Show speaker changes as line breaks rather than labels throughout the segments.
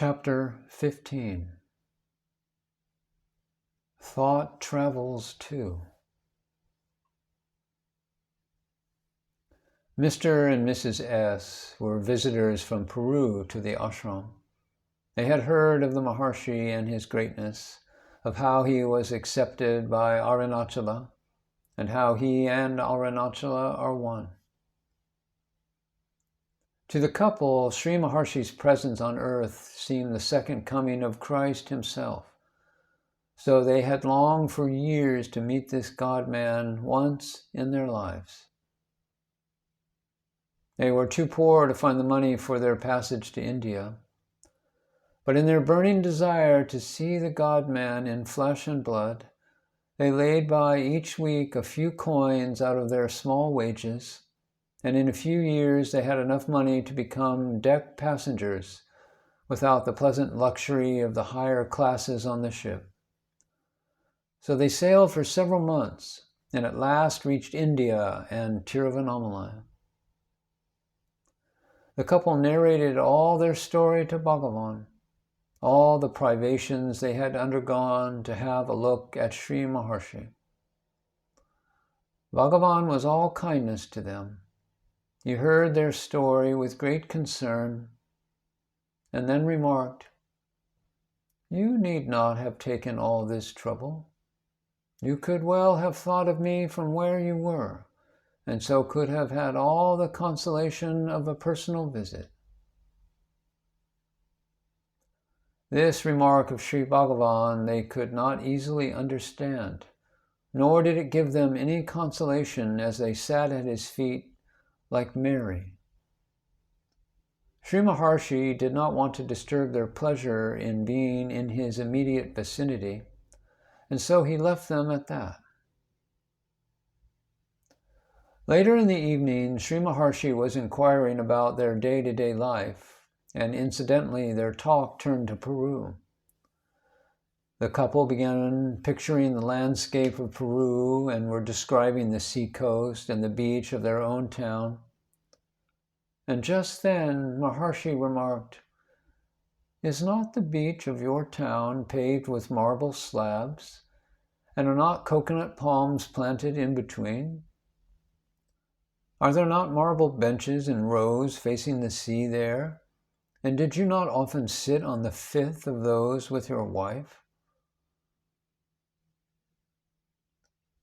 Chapter 15. Thought Travels Too. Mr. and Mrs. S. were visitors from Peru to the ashram. They had heard of the Maharshi and his greatness, of how he was accepted by Arunachala, and how he and Arunachala are one. To the couple, Sri Maharshi's presence on earth seemed the second coming of Christ himself. So they had longed for years to meet this God-man once in their lives. They were too poor to find the money for their passage to India, but in their burning desire to see the God-man in flesh and blood, they laid by each week a few coins out of their small wages, and in a few years they had enough money to become deck passengers without the pleasant luxury of the higher classes on the ship. So they sailed for several months and at last reached India and Tiruvannamalai. The couple narrated all their story to Bhagavan, all the privations they had undergone to have a look at Sri Maharshi. Bhagavan was all kindness to them. He heard their story with great concern and then remarked, "You need not have taken all this trouble. You could well have thought of me from where you were, and so could have had all the consolation of a personal visit." This remark of Sri Bhagavan they could not easily understand, nor did it give them any consolation as they sat at his feet like Mary. Sri Maharshi did not want to disturb their pleasure in being in his immediate vicinity, and so he left them at that. Later in the evening, Sri Maharshi was inquiring about their day-to-day life, and incidentally their talk turned to Peru. The couple began picturing the landscape of Peru and were describing the seacoast and the beach of their own town. And just then Maharshi remarked, "Is not the beach of your town paved with marble slabs, and are not coconut palms planted in between? Are there not marble benches in rows facing the sea there? And did you not often sit on the fifth of those with your wife?"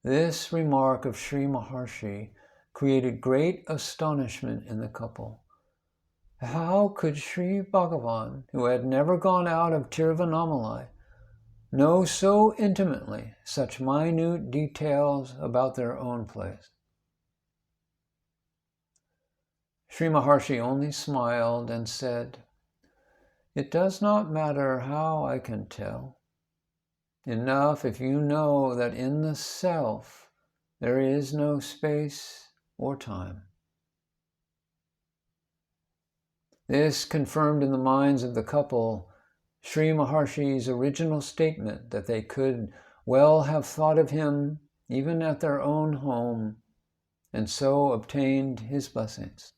This remark of Sri Maharshi created great astonishment in the couple. How could Sri Bhagavan, who had never gone out of Tiruvannamalai, know so intimately such minute details about their own place? Sri Maharshi only smiled and said, "It does not matter how I can tell. Enough if you know that in the self there is no space or time." This confirmed in the minds of the couple Sri Maharshi's original statement that they could well have thought of him even at their own home, and so obtained his blessings.